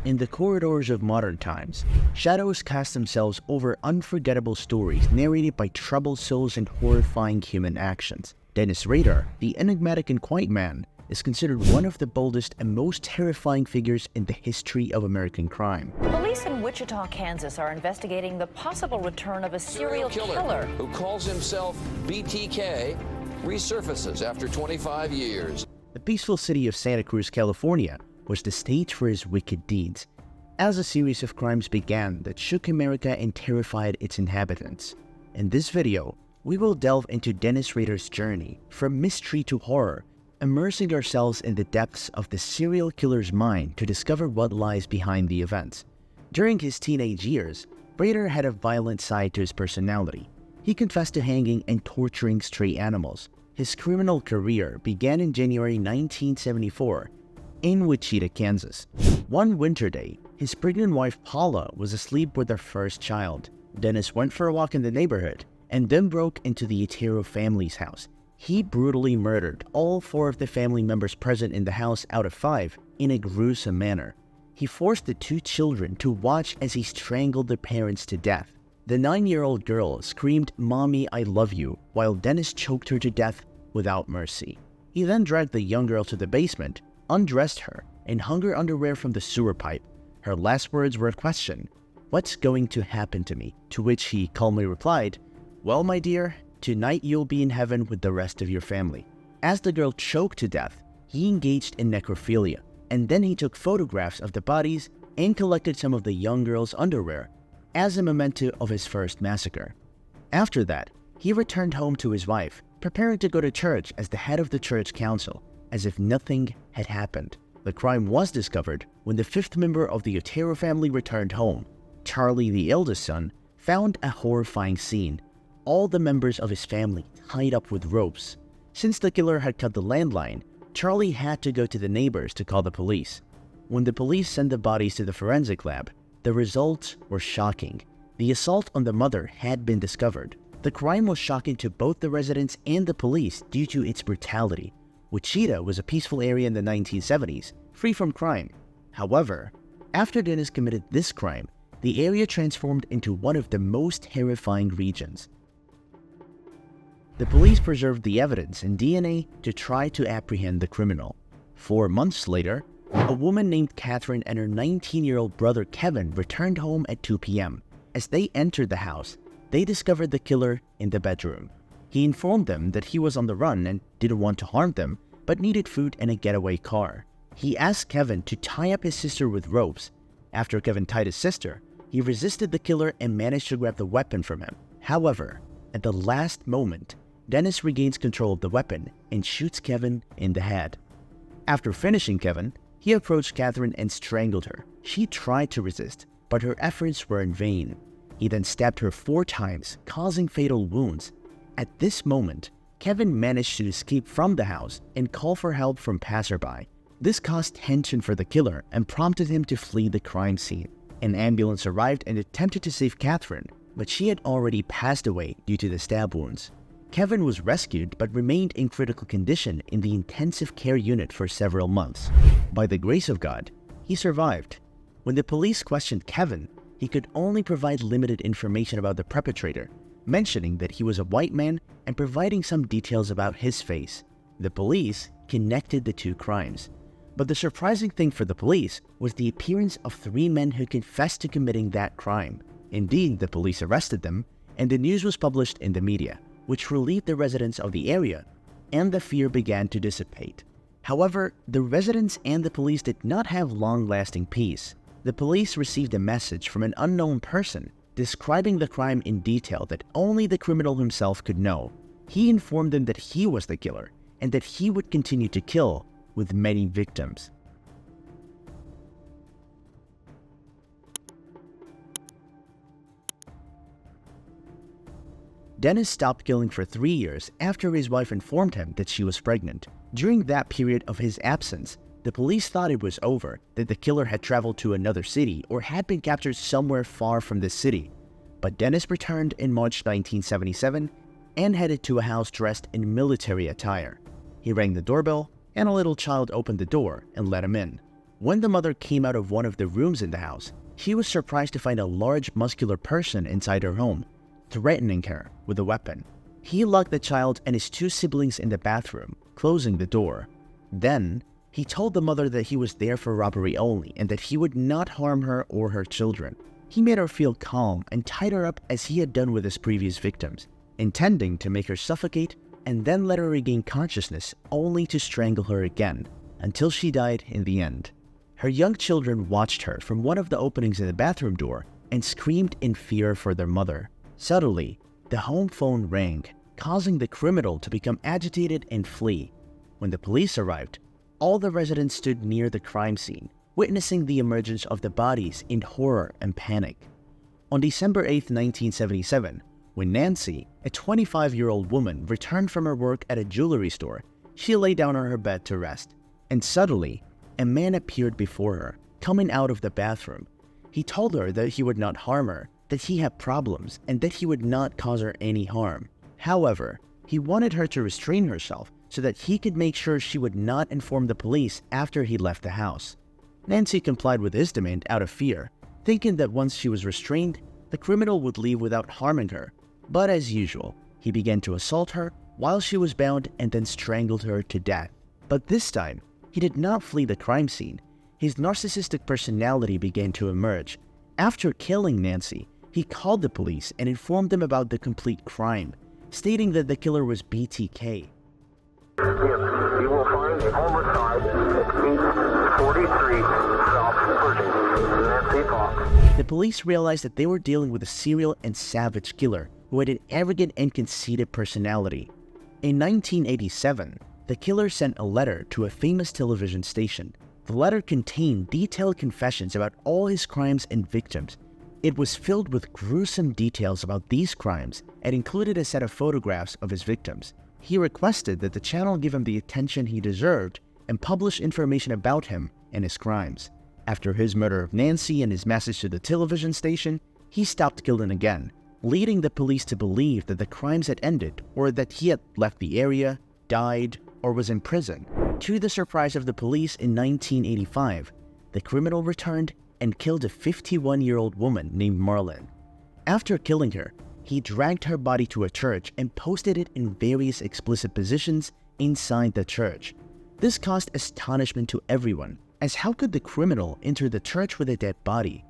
In the corridors of modern times, shadows cast themselves over unforgettable stories narrated by troubled souls and horrifying human actions. Dennis Rader, the enigmatic and quiet man, is considered one of the boldest and most terrifying figures in the history of American crime. Police in Wichita, Kansas are investigating the possible return of a serial killer who calls himself BTK resurfaces after 25 years. The peaceful city of Santa Cruz, California, was the stage for his wicked deeds, as a series of crimes began that shook America and terrified its inhabitants. In this video, we will delve into Dennis Rader's journey from mystery to horror, immersing ourselves in the depths of the serial killer's mind to discover what lies behind the events. During his teenage years, Rader had a violent side to his personality. He confessed to hanging and torturing stray animals. His criminal career began in January 1974 in Wichita, Kansas. One winter day, his pregnant wife Paula was asleep with their first child. Dennis went for a walk in the neighborhood and then broke into the Otero family's house. He brutally murdered all 4 of the family members present in the house out of 5 in a gruesome manner. He forced the 2 children to watch as he strangled their parents to death. The 9-year-old girl screamed, "Mommy, I love you," while Dennis choked her to death without mercy. He then dragged the young girl to the basement, undressed her, and hung her underwear from the sewer pipe. Her last words were a question, "What's going to happen to me?" To which he calmly replied, "Well, my dear, tonight you'll be in heaven with the rest of your family." As the girl choked to death, he engaged in necrophilia, and then he took photographs of the bodies and collected some of the young girl's underwear as a memento of his first massacre. After that, he returned home to his wife, preparing to go to church as the head of the church council, as if nothing had happened. The crime was discovered when the 5th member of the Otero family returned home. Charlie, the eldest son, found a horrifying scene. All the members of his family tied up with ropes. Since the killer had cut the landline, Charlie had to go to the neighbors to call the police. When the police sent the bodies to the forensic lab, the results were shocking. The assault on the mother had been discovered. The crime was shocking to both the residents and the police due to its brutality. Wichita was a peaceful area in the 1970s, free from crime. However, after Dennis committed this crime, the area transformed into one of the most terrifying regions. The police preserved the evidence and DNA to try to apprehend the criminal. 4 months later, a woman named Catherine and her 19-year-old brother Kevin returned home at 2 p.m. As they entered the house, they discovered the killer in the bedroom. He informed them that he was on the run and didn't want to harm them, but needed food and a getaway car. He asked Kevin to tie up his sister with ropes. After Kevin tied his sister, he resisted the killer and managed to grab the weapon from him. However, at the last moment, Dennis regains control of the weapon and shoots Kevin in the head. After finishing Kevin, he approached Catherine and strangled her. She tried to resist, but her efforts were in vain. He then stabbed her 4 times, causing fatal wounds. At this moment, Kevin managed to escape from the house and call for help from passerby. This caused tension for the killer and prompted him to flee the crime scene. An ambulance arrived and attempted to save Catherine, but she had already passed away due to the stab wounds. Kevin was rescued but remained in critical condition in the intensive care unit for several months. By the grace of God, he survived. When the police questioned Kevin, he could only provide limited information about the perpetrator, mentioning that he was a white man and providing some details about his face. The police connected the 2 crimes. But the surprising thing for the police was the appearance of 3 men who confessed to committing that crime. Indeed, the police arrested them, and the news was published in the media, which relieved the residents of the area, and the fear began to dissipate. However, the residents and the police did not have long-lasting peace. The police received a message from an unknown person describing the crime in detail that only the criminal himself could know. He informed them that he was the killer and that he would continue to kill with many victims. Dennis stopped killing for 3 years after his wife informed him that she was pregnant. During that period of his absence, the police thought it was over, that the killer had traveled to another city or had been captured somewhere far from this city. But Dennis returned in March 1977 and headed to a house dressed in military attire. He rang the doorbell, and a little child opened the door and let him in. When the mother came out of one of the rooms in the house, she was surprised to find a large muscular person inside her home, threatening her with a weapon. He locked the child and his two siblings in the bathroom, closing the door. Then, he told the mother that he was there for robbery only and that he would not harm her or her children. He made her feel calm and tied her up as he had done with his previous victims, intending to make her suffocate and then let her regain consciousness only to strangle her again, until she died in the end. Her young children watched her from one of the openings in the bathroom door and screamed in fear for their mother. Suddenly, the home phone rang, causing the criminal to become agitated and flee. When the police arrived, all the residents stood near the crime scene, witnessing the emergence of the bodies in horror and panic. On December 8, 1977, when Nancy, a 25-year-old woman, returned from her work at a jewelry store, she lay down on her bed to rest, and suddenly, a man appeared before her, coming out of the bathroom. He told her that he would not harm her, that he had problems, and that he would not cause her any harm. However, he wanted her to restrain herself so that he could make sure she would not inform the police after he left the house. Nancy complied with his demand out of fear, thinking that once she was restrained, the criminal would leave without harming her. But as usual, he began to assault her while she was bound and then strangled her to death. But this time, he did not flee the crime scene. His narcissistic personality began to emerge. After killing Nancy, he called the police and informed them about the complete crime, stating that the killer was BTK. Yes, you will find a homicide at 843 South Pershing, Nancy Fox. The police realized that they were dealing with a serial and savage killer who had an arrogant and conceited personality. In 1987, the killer sent a letter to a famous television station. The letter contained detailed confessions about all his crimes and victims. It was filled with gruesome details about these crimes and included a set of photographs of his victims. He requested that the channel give him the attention he deserved and publish information about him and his crimes. After his murder of Nancy and his message to the television station, he stopped killing again, leading the police to believe that the crimes had ended or that he had left the area, died, or was in prison. To the surprise of the police in 1985, the criminal returned and killed a 51-year-old woman named Marlyn. After killing her, he dragged her body to a church and posted it in various explicit positions inside the church. This caused astonishment to everyone, as how could the criminal enter the church with a dead body?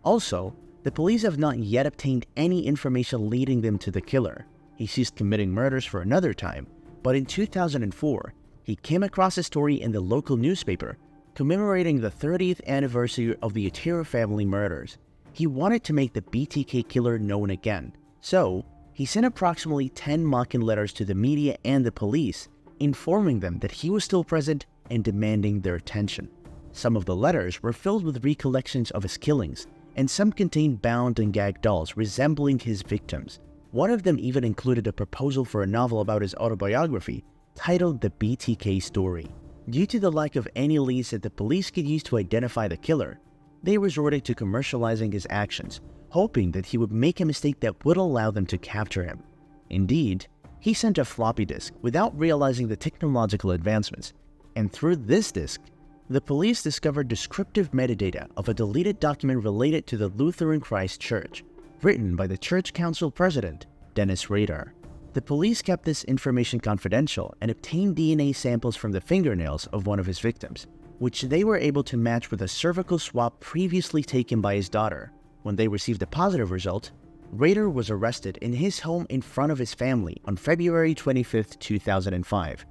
Also, the police have not yet obtained any information leading them to the killer. He ceased committing murders for another time, but in 2004, he came across a story in the local newspaper commemorating the 30th anniversary of the Otero family murders. He wanted to make the BTK killer known again, so he sent approximately 10 mocking letters to the media and the police, informing them that he was still present and demanding their attention. Some of the letters were filled with recollections of his killings, and some contained bound and gagged dolls resembling his victims. One of them even included a proposal for a novel about his autobiography, titled The BTK Story. Due to the lack of any leads that the police could use to identify the killer, they resorted to commercializing his actions, hoping that he would make a mistake that would allow them to capture him. Indeed, he sent a floppy disk without realizing the technological advancements, and through this disk, the police discovered descriptive metadata of a deleted document related to the Lutheran Christ Church, written by the church council president, Dennis Rader. The police kept this information confidential and obtained DNA samples from the fingernails of one of his victims, which they were able to match with a cervical swab previously taken by his daughter. When they received a positive result, Rader was arrested in his home in front of his family on February 25, 2005.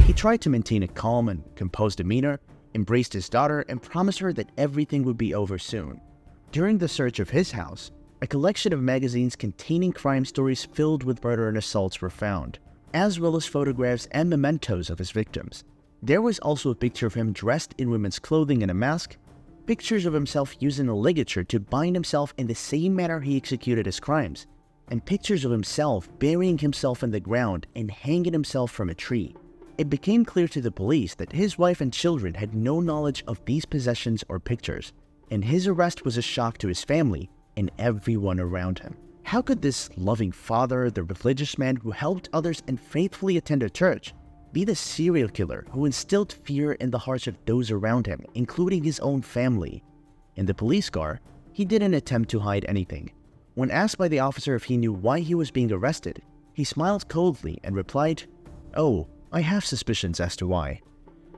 He tried to maintain a calm and composed demeanor, embraced his daughter, and promised her that everything would be over soon. During the search of his house, a collection of magazines containing crime stories filled with murder and assaults were found, as well as photographs and mementos of his victims. There was also a picture of him dressed in women's clothing and a mask, pictures of himself using a ligature to bind himself in the same manner he executed his crimes, and pictures of himself burying himself in the ground and hanging himself from a tree. It became clear to the police that his wife and children had no knowledge of these possessions or pictures, and his arrest was a shock to his family and everyone around him. How could this loving father, the religious man who helped others and faithfully attended church, be the serial killer who instilled fear in the hearts of those around him, including his own family. In the police car, he didn't attempt to hide anything. When asked by the officer if he knew why he was being arrested, he smiled coldly and replied, "Oh, I have suspicions as to why."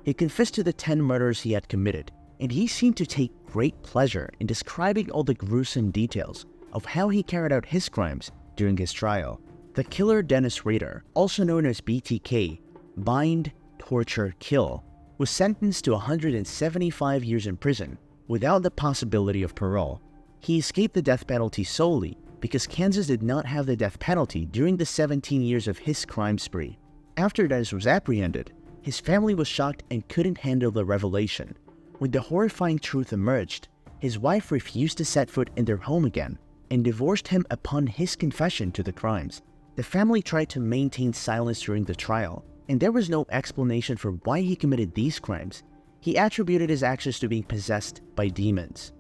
He confessed to the 10 murders he had committed, and he seemed to take great pleasure in describing all the gruesome details of how he carried out his crimes during his trial. The killer Dennis Rader, also known as BTK, bind, torture, kill, was sentenced to 175 years in prison without the possibility of parole. He escaped the death penalty solely because Kansas did not have the death penalty during the 17 years of his crime spree. After Dennis was apprehended, his family was shocked and couldn't handle the revelation. When the horrifying truth emerged, his wife refused to set foot in their home again and divorced him upon his confession to the crimes. The family tried to maintain silence during the trial, and there was no explanation for why he committed these crimes. He attributed his actions to being possessed by demons.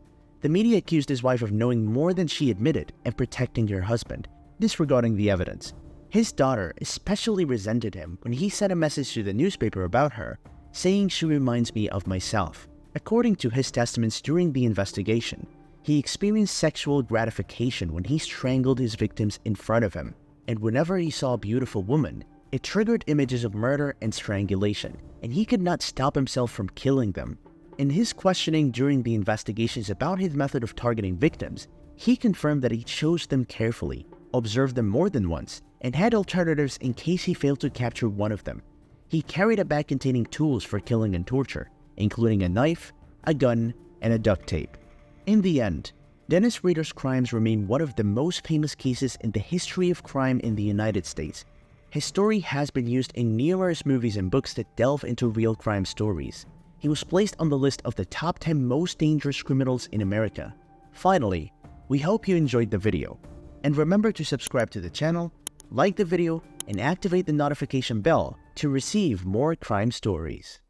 The media accused his wife of knowing more than she admitted and protecting her husband, disregarding the evidence. His daughter especially resented him when he sent a message to the newspaper about her, saying she reminds me of myself. According to his testaments during the investigation, he experienced sexual gratification when he strangled his victims in front of him, and whenever he saw a beautiful woman, it triggered images of murder and strangulation, and he could not stop himself from killing them. In his questioning during the investigations about his method of targeting victims, he confirmed that he chose them carefully, observed them more than once, and had alternatives in case he failed to capture one of them. He carried a bag containing tools for killing and torture, including a knife, a gun, and a duct tape. In the end, Dennis Rader's crimes remain one of the most famous cases in the history of crime in the United States. His story has been used in numerous movies and books that delve into real crime stories. He was placed on the list of the top 10 most dangerous criminals in America. Finally, we hope you enjoyed the video. And remember to subscribe to the channel, like the video, and activate the notification bell to receive more crime stories.